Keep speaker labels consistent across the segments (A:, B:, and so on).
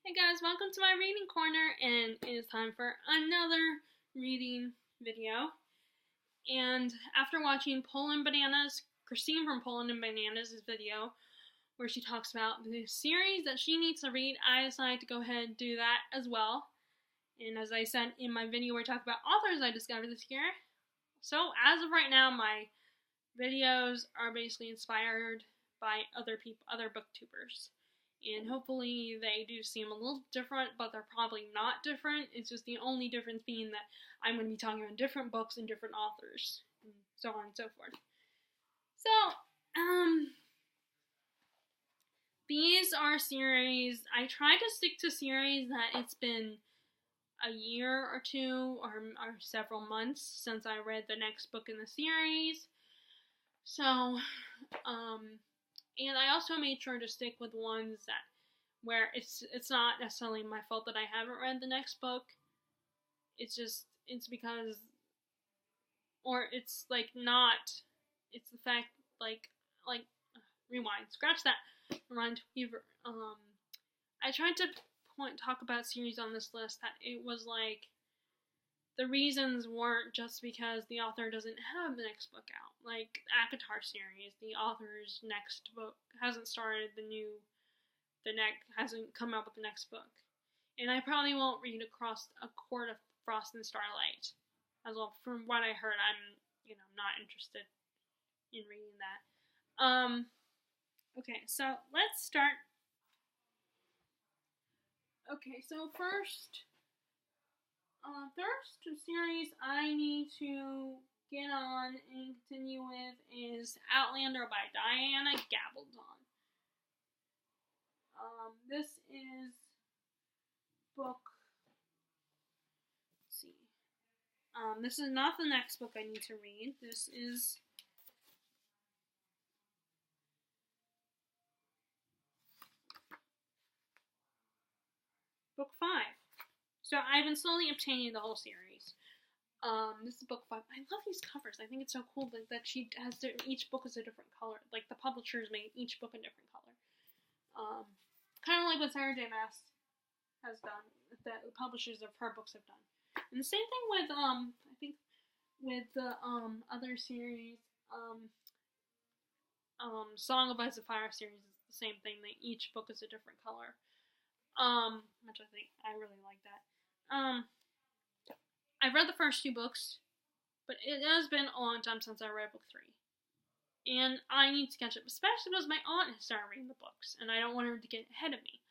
A: Hey guys, welcome to my reading corner, and it is time for another reading video. And after watching Poland Bananas, Christine from Poland and Bananas' video, where she talks about the series that she needs to read, I decided to go ahead and do that as well. And as I said in my video where I talk about authors I discovered this year, so as of right now, my videos are basically inspired by other booktubers. And hopefully they do seem a little different, but they're probably not different. It's just the only difference being that I'm going to be talking about different books and different authors, and so on and so forth. So, these are series, I try to stick to series that it's been a year or two or several months since I read the next book in the series. So, and I also made sure to stick with ones that where it's not necessarily my fault that I haven't read the next book. It's because, or it's like not. It's the fact rewind, scratch that. Rewind. I tried to talk about series on this list that it was like the reasons weren't just because the author doesn't have the next book out. Like ACOTAR series, the author's next book hasn't started hasn't come out with the next book. And I probably won't read Across a Court of Frost and Starlight. As well, from what I heard, I'm not interested in reading that. Okay, so let's start. Okay, so first series I need to get on and continue with is Outlander by Diana Gabaldon. This is book, let's see, this is not the next book I need to read. This is book 5. So I've been slowly obtaining the whole series. This is book 5. I love these covers. I think it's so cool that she has each book is a different color. Like the publishers made each book a different color. Kind of like what Sarah J. Maas has done. That the publishers of her books have done. And the same thing with I think with the other series, Song of Ice and Fire series is the same thing. Each book is a different color. Which I think I really like that. I've read the first 2 books, but it has been a long time since I read book 3. And I need to catch up, especially because my aunt has started reading the books, and I don't want her to get ahead of me.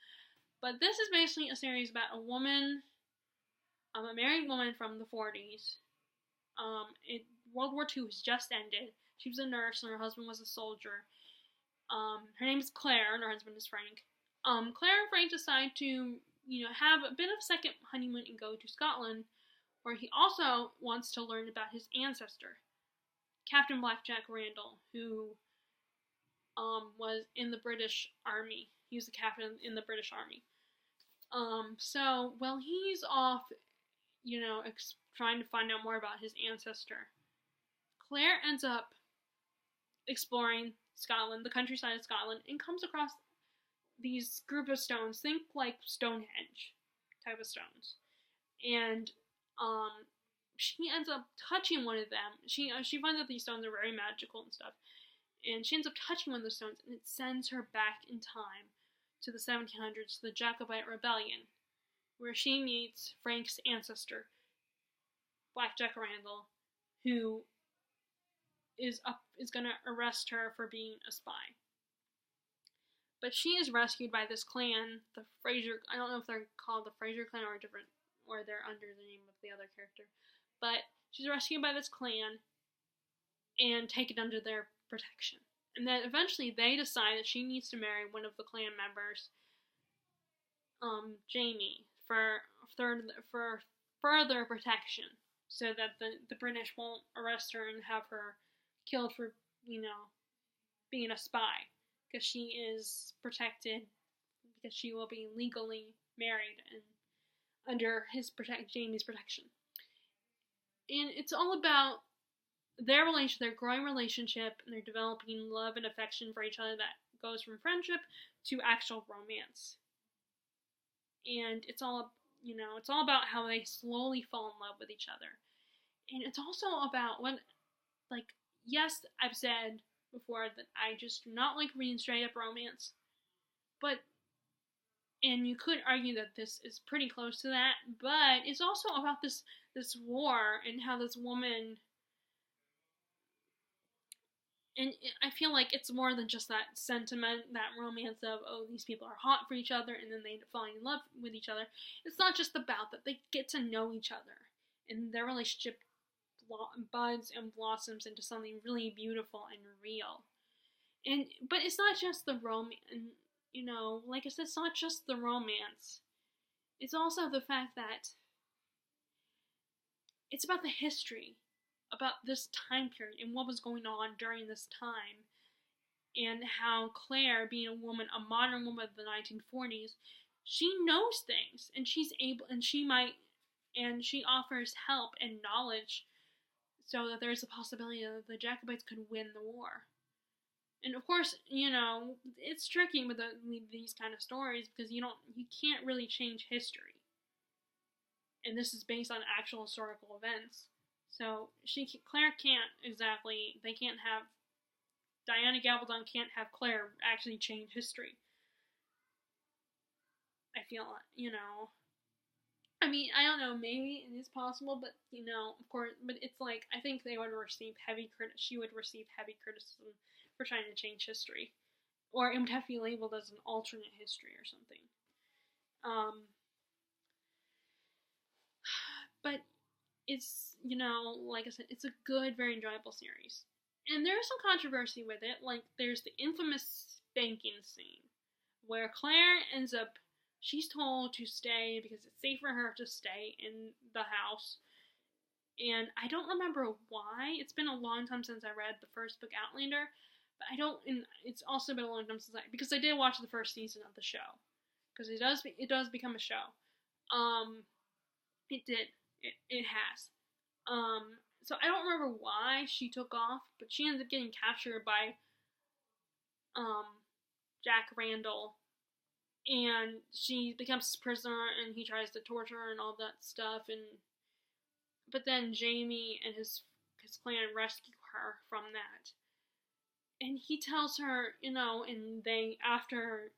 A: But this is basically a series about a woman, a married woman from the 40s. World War II has just ended. She was a nurse, and her husband was a soldier. Her name is Claire, and her husband is Frank. Claire and Frank decide to, have a bit of a second honeymoon and go to Scotland, where he also wants to learn about his ancestor, Captain Blackjack Randall, who was in the British Army. He was a captain in the British Army. So while he's off, trying to find out more about his ancestor, Claire ends up exploring Scotland, the countryside of Scotland, and comes across these group of stones. Think like Stonehenge type of stones. And she ends up touching one of them. She finds out these stones are very magical and stuff. And she ends up touching one of the stones, and it sends her back in time to the 1700s, to the Jacobite Rebellion, where she meets Frank's ancestor, Blackjack Randall, who is going to arrest her for being a spy. But she is rescued by this clan, the Fraser. I don't know if they're called the Fraser clan or they're under the name of the other character. But she's rescued by this clan and taken under their protection. And then eventually they decide that she needs to marry one of the clan members, Jamie, for further protection, so that the British won't arrest her and have her killed for, being a spy. Because she is protected, because she will be legally married and under Jamie's protection. And it's all about their growing relationship, and they're developing love and affection for each other that goes from friendship to actual romance. and it's all about how they slowly fall in love with each other. And it's also about when, like, yes, I've said before that I just do not like reading straight up romance, but, and you could argue that this is pretty close to that, but it's also about this war and how this woman, and I feel like it's more than just that sentiment, that romance of, oh, these people are hot for each other and then they end up falling in love with each other. It's not just about that. They get to know each other, and their relationship buds and blossoms into something really beautiful and real. But it's not just the romance, like I said, it's not just the romance. It's also the fact that it's about the history, about this time period and what was going on during this time, and how Claire, being a woman, a modern woman of the 1940s, she knows things, and she's able, and she offers help and knowledge so that there's a possibility that the Jacobites could win the war. And of course, it's tricky with these kind of stories because you can't really change history. And this is based on actual historical events. So Claire can't exactly, Diana Gabaldon can't have Claire actually change history. I feel, I mean, I don't know, maybe it is possible, but, of course, but it's like, I think she would receive heavy criticism for trying to change history. Or it would have to be labeled as an alternate history or something. But it's, like I said, it's a good, very enjoyable series. And there's some controversy with it, like there's the infamous spanking scene, where Claire ends up, she's told to stay because it's safe for her to stay in the house. And I don't remember why. It's been a long time since I read the first book, Outlander. But and it's also been a long time since because I did watch the first season of the show. Because it does become a show. It did. It has. So I don't remember why she took off, but she ends up getting captured by, Jack Randall. And she becomes a prisoner, and he tries to torture her and all that stuff, but then Jamie and his clan rescue her from that. And he tells her, and they, after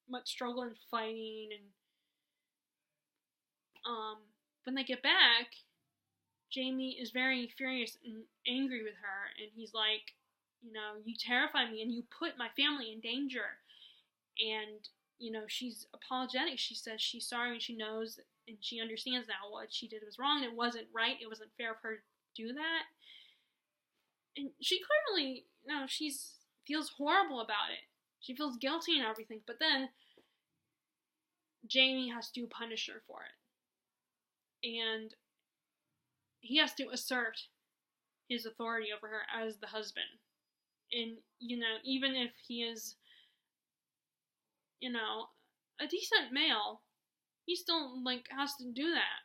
A: much struggle and fighting, and, when they get back, Jamie is very furious and angry with her, and he's like, you terrify me, and you put my family in danger. And, she's apologetic. She says she's sorry, and she knows, and she understands now what she did was wrong. It wasn't right. It wasn't fair for her to do that. And she clearly, she feels horrible about it. She feels guilty and everything. But then Jamie has to punish her for it. And he has to assert his authority over her as the husband. And, even if he is, a decent male, he still, has to do that.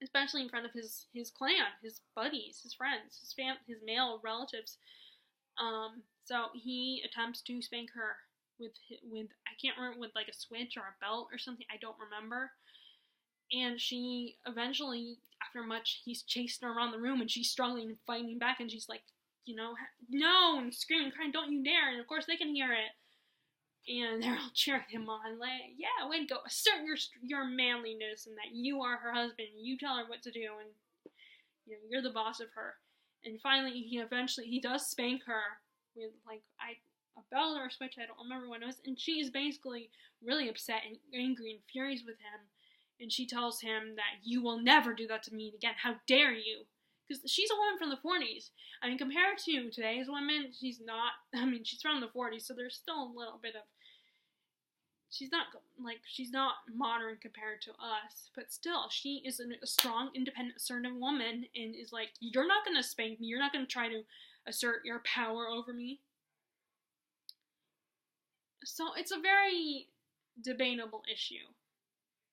A: Especially in front of his clan, his buddies, his friends, his male relatives. So he attempts to spank her with I can't remember, with a switch or a belt or something. I don't remember. And she eventually, after much, he's chasing her around the room, and she's struggling and fighting back, and she's like, no, and screaming, crying, don't you dare. And of course they can hear it. And they're all cheering him on, like, yeah, way to go, assert your manliness, and that you are her husband, and you tell her what to do, and, you're the boss of her. And finally, he does spank her with, a belt or a switch, I don't remember what it was, and she is basically really upset and angry and furious with him, and she tells him that you will never do that to me again, how dare you? Because she's a woman from the 40s. I mean, compared to today's women, she's she's from the 40s, so there's still a little bit of, she's not modern compared to us, but still, she is a strong, independent, assertive woman, and is like, you're not going to spank me, you're not going to try to assert your power over me. So it's a very debatable issue.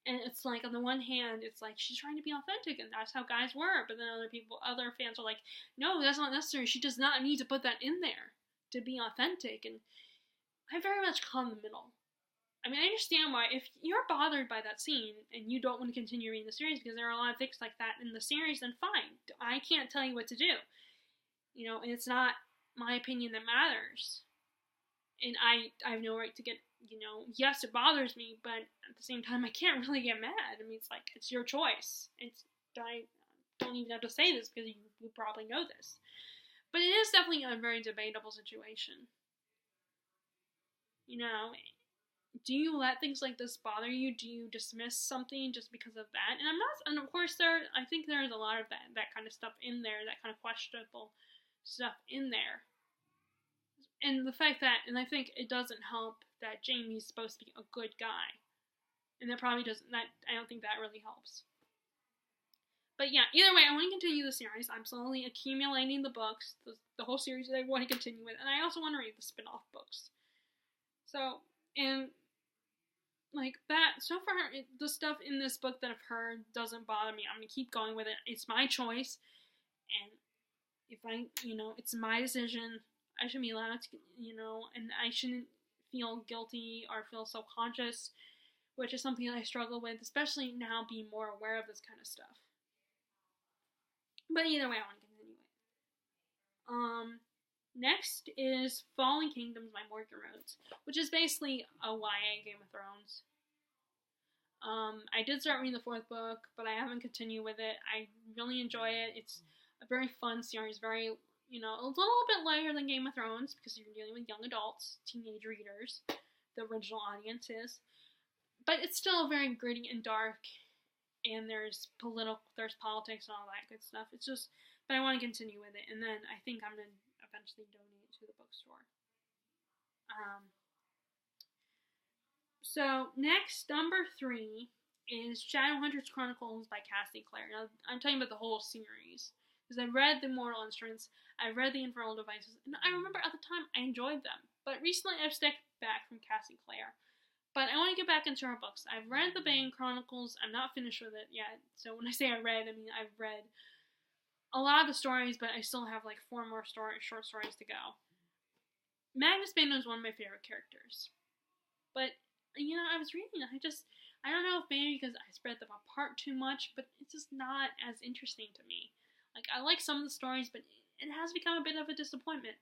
A: And it's on the one hand, it's she's trying to be authentic, and that's how guys were, but then other fans are like, no, that's not necessary, she does not need to put that in there to be authentic, and I very much caught in the middle. I mean, I understand why. If you're bothered by that scene and you don't want to continue reading the series because there are a lot of things like that in the series, then fine. I can't tell you what to do. And it's not my opinion that matters. And I have no right to get, yes, it bothers me, but at the same time, I can't really get mad. I mean, it's like, it's your choice. I don't even have to say this because you probably know this. But it is definitely a very debatable situation. Do you let things like this bother you? Do you dismiss something just because of that? And of course I think there's a lot of that kind of stuff in there, that kind of questionable stuff in there. And the fact that, and I think it doesn't help that Jamie's supposed to be a good guy. And that probably doesn't, I don't think that really helps. But yeah, either way, I want to continue the series. I'm slowly accumulating the books, the whole series that I want to continue with. And I also want to read the spin-off books. So, and like that, so far, the stuff in this book that I've heard doesn't bother me. I'm going to keep going with it. It's my choice. And if it's my decision, I should be allowed to, and I shouldn't feel guilty or feel self-conscious, which is something that I struggle with, especially now being more aware of this kind of stuff. But either way, I want to continue it. Next is Fallen Kingdoms by Morgan Rhodes, which is basically a YA Game of Thrones. I did start reading the 4th book, but I haven't continued with it. I really enjoy it. It's a very fun series, very, a little bit lighter than Game of Thrones, because you're dealing with young adults, teenage readers, the original audience is. But it's still very gritty and dark, and there's politics and all that good stuff. But I want to continue with it, and then I think I'm going to eventually donate it to the bookstore. So next, number 3 is Shadowhunters Chronicles by Cassie Clare. Now, I'm talking about the whole series, because I read The Mortal Instruments, I read The Infernal Devices, and I remember at the time I enjoyed them. But recently I've stepped back from Cassie Clare. But I want to get back into her books. I've read The Bane Chronicles. I'm not finished with it yet. So when I say I read, I mean I've read a lot of the stories, but I still have like 4 more short stories to go. Magnus Bane is one of my favorite characters. But, I was reading it. I don't know if maybe because I spread them apart too much, but it's just not as interesting to me. Like, I like some of the stories, but it has become a bit of a disappointment.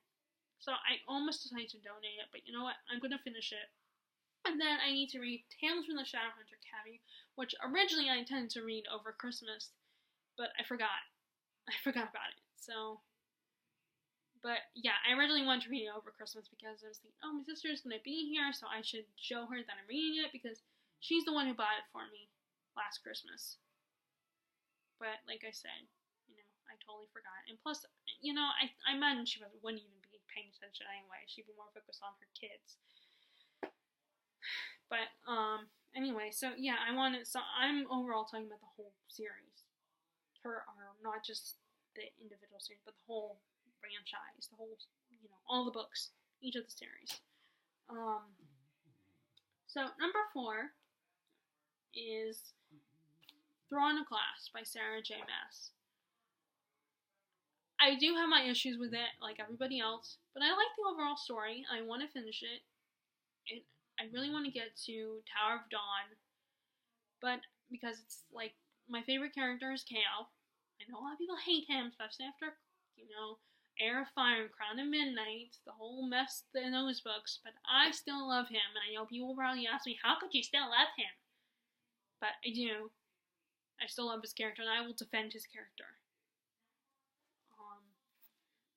A: So I almost decided to donate it, but you know what? I'm going to finish it. And then I need to read Tales from the Shadowhunter Academy, which originally I intended to read over Christmas, but I forgot. I forgot about it. But yeah, I originally wanted to read it over Christmas because I was thinking, oh, my sister's going to be here, so I should show her that I'm reading it because she's the one who bought it for me last Christmas. But like I said, I totally forgot. And plus, I imagine she wouldn't even be paying attention anyway. She'd be more focused on her kids. But, anyway, so yeah, I'm overall talking about the whole series. Not just the individual series, but the whole franchise, the whole, all the books, each of the series. So, number 4 is Thrawn of Glass by Sarah J. Maas. I do have my issues with it, like everybody else, but I like the overall story. I want to finish it. I really want to get to Tower of Dawn, but because it's like my favorite character is Chaol. I know a lot of people hate him, especially after Heir of Fire and Crown of Midnight, the whole mess in those books, but I still love him, and I know people will probably ask me, how could you still love him? But I do. I still love his character, and I will defend his character.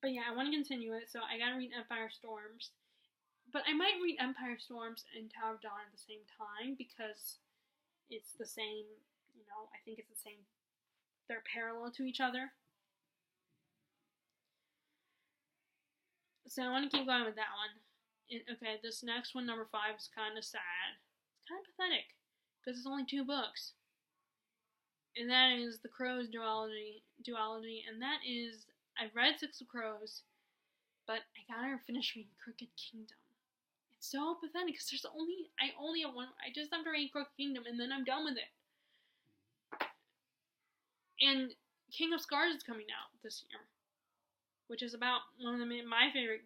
A: But yeah, I want to continue it, so I gotta read Empire Storms. But I might read Empire Storms and Tower of Dawn at the same time, because it's the same, I think it's the same, they're parallel to each other. So I want to keep going with that one. Okay, this next one, number 5, is kind of sad. It's kind of pathetic, because it's only 2 books. And that is The Crows Duology, and that is, I've read 6 of Crows, but I gotta finish reading Crooked Kingdom. It's so pathetic, because I only have one, I just have to read Crooked Kingdom, and then I'm done with it. And King of Scars is coming out this year, which is about one of my favorite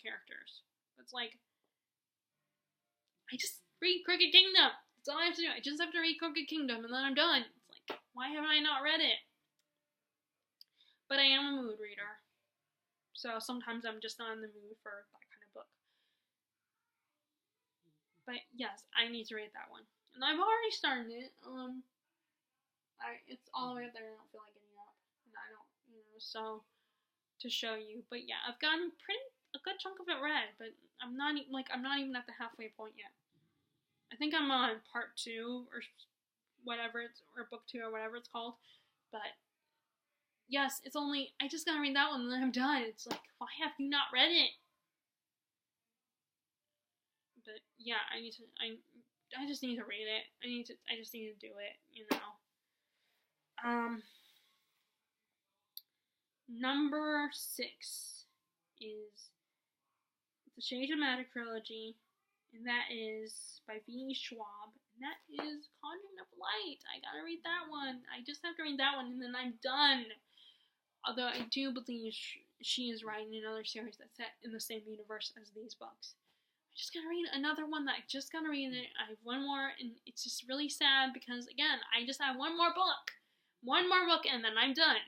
A: characters. It's like, read Crooked Kingdom. That's all I have to do. I just have to read Crooked Kingdom, and then I'm done. It's like, why haven't I not read it? But I am a mood reader. So sometimes I'm just not in the mood for that kind of book. But yes, I need to read that one. And I've already started it. It's all the way up there and I don't feel like getting up. And I don't, so to show you. But yeah, I've gotten a good chunk of it read, but I'm not even at the halfway point yet. I think I'm on part 2 or whatever or book 2 or whatever it's called. But yes, I just gotta read that one and then I'm done. It's like, why have you not read it? But yeah, I just need to read it. I just need to do it, Number 6 is the Shades of Matter trilogy, and that is by V. Schwab, and that is Conjuring of Light. I gotta read that one. I just have to read that one, and then I'm done. Although I do believe she is writing another series that's set in the same universe as these books. I just gotta read another one that I just gotta read it. I have one more, and it's just really sad because, again, I just have one more book. One more book, and then I'm done.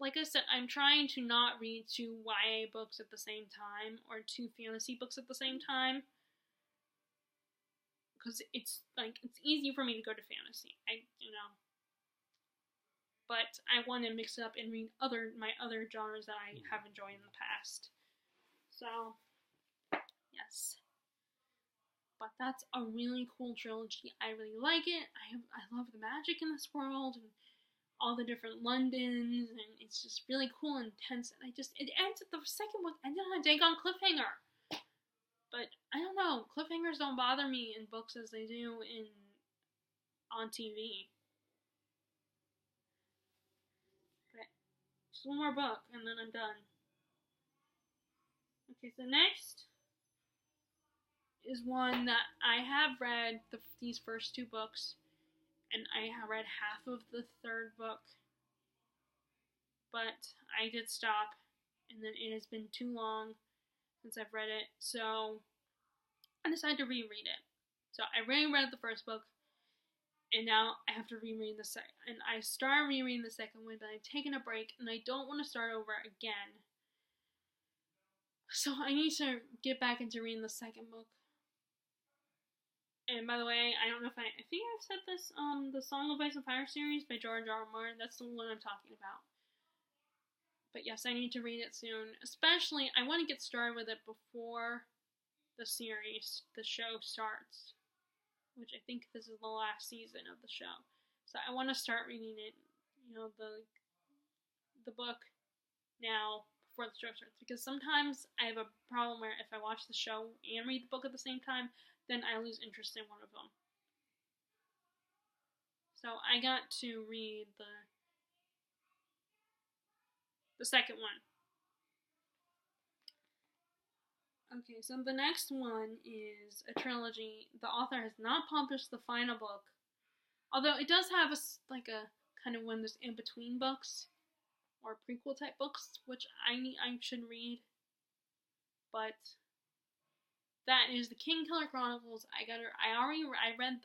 A: Like I said, I'm trying to not read 2 YA books at the same time, or 2 fantasy books at the same time. Because it's easy for me to go to fantasy. But I want to mix it up and read my other genres that I have enjoyed in the past. So, yes. But that's a really cool trilogy. I really like it. I love the magic in this world and all the different Londons, and it's just really cool and intense. And the second one ended on a dang-on cliffhanger. But I don't know, cliffhangers don't bother me in books as they do on TV. But just one more book, and then I'm done. Okay, so next is one that I have read these first 2 books, and I have read half of the 3rd book, but I did stop, and then it has been too long since I've read it, so I decided to reread it. So I reread the first book, and now I have to reread the second. And I started rereading the second one, but I've taken a break, and I don't want to start over again. So I need to get back into reading the second book. And by the way, I don't know if I think I've said this, the Song of Ice and Fire series by George R. R. Martin, that's the one I'm talking about. But yes, I need to read it soon. Especially, I want to get started with it before the show starts. Which I think this is the last season of the show. So I want to start reading it, the book now before the show starts. Because sometimes I have a problem where if I watch the show and read the book at the same time, then I lose interest in one of them. So I got to read the second one. Okay, so the next one is a trilogy. The author has not published the final book, although it does have a kind of one of those in-between books or prequel type books, which I should read. But that is the Kingkiller Chronicles. I read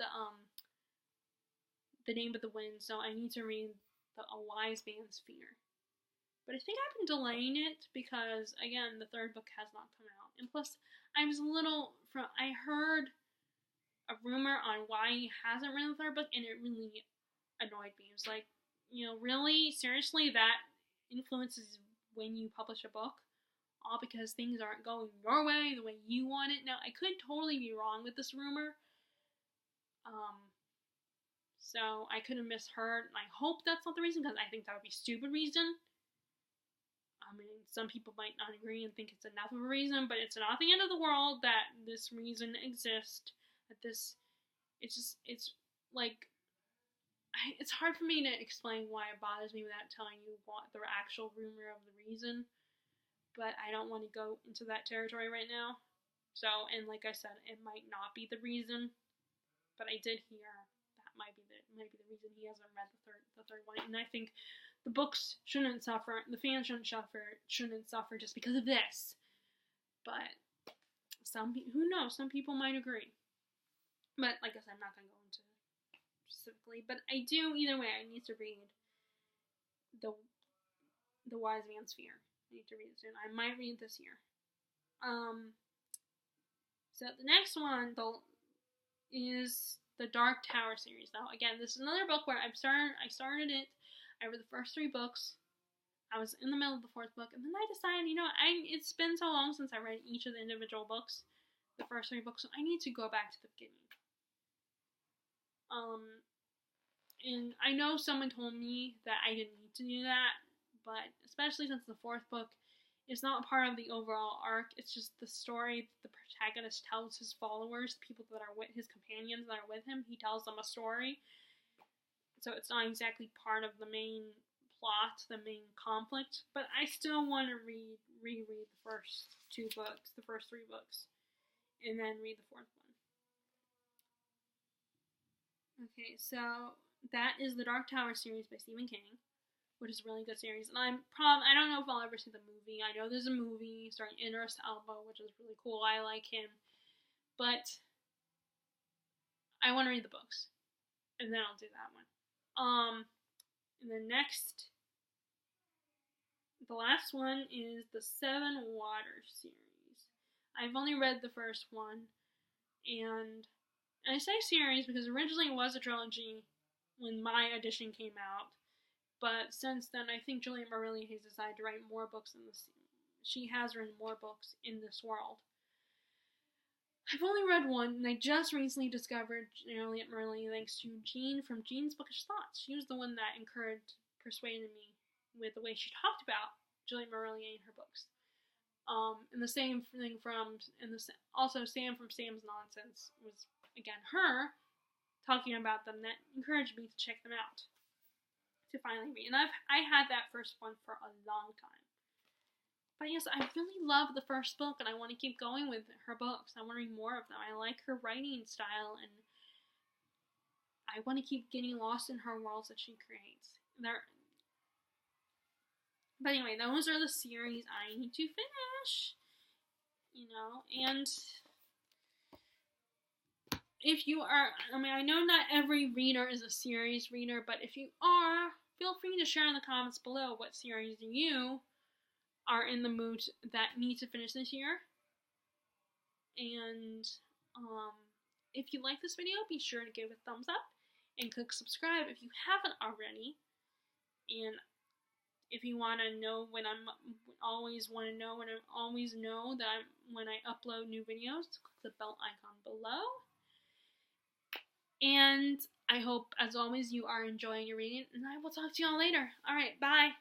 A: the Name of the Wind, so I need to read A Wise Man's Fear. But I think I've been delaying it because, again, the 3rd book has not come out. And plus, I heard a rumor on why he hasn't written the 3rd book, and it really annoyed me. It was like, really? Seriously? That influences when you publish a book? All because things aren't going your way, the way you want it? Now, I could totally be wrong with this rumor. So I could have misheard, and I hope that's not the reason, because I think that would be a stupid reason. I mean, some people might not agree and think it's enough of a reason, but it's not the end of the world that this reason exists. It's hard for me to explain why it bothers me without telling you what the actual rumor of the reason. But I don't want to go into that territory right now. So, and like I said, it might not be the reason, but I did hear that might be the reason he hasn't read the third one. And I think the books shouldn't suffer, the fans shouldn't suffer just because of this. But who knows? Some people might agree. But like I said, I'm not gonna go into specifically. But I do either way. I need to read the Wise Man's Fear. I need to read it soon. I might read it this year. So the next one though is the Dark Tower series. Now again, this is another book where I started it. I read the first 3 books. I was in the middle of the 4th book, and then I decided, it's been so long since I read each of the individual books, the first 3 books, so I need to go back to the beginning. And I know someone told me that I didn't need to do that, but especially since the 4th book is not part of the overall arc, it's just the story the protagonist tells his followers, people that are with his companions that are with him. He tells them a story, so it's not exactly part of the main plot, the main conflict, but I still want to reread the first 2 books, the first 3 books, and then read the 4th one. Okay, so that is the Dark Tower series by Stephen King, which is a really good series, and I don't know if I'll ever see the movie. I know there's a movie starring Idris Elba, which is really cool. I like him, but I want to read the books, and then I'll do that one. And the last one is the Seven Waters series. I've only read the first one, and I say series because originally it was a trilogy when my edition came out, but since then I think Juliet Marillier has decided to write more books in this. She has written more books in this world. I've only read one, and I just recently discovered Juliet Marillier thanks to Jean from Jean's Bookish Thoughts. She was the one that persuaded me with the way she talked about Juliet Marillier in her books. And the same thing also Sam from Sam's Nonsense was, again, her talking about them that encouraged me to check them out, to finally read. And I had that first one for a long time. But yes, I really love the first book, and I want to keep going with her books. I want to read more of them. I like her writing style, and I want to keep getting lost in her worlds that she creates. But anyway, those are the series I need to finish. And if you are, I know not every reader is a series reader, but if you are, feel free to share in the comments below what series you are in the mood that need to finish this year. And if you like this video, be sure to give it a thumbs up and click subscribe if you haven't already. And if you want to know when I always know that when I upload new videos, click the bell icon below. And I hope, as always, you are enjoying your reading, and I will talk to you all later. Alright, bye!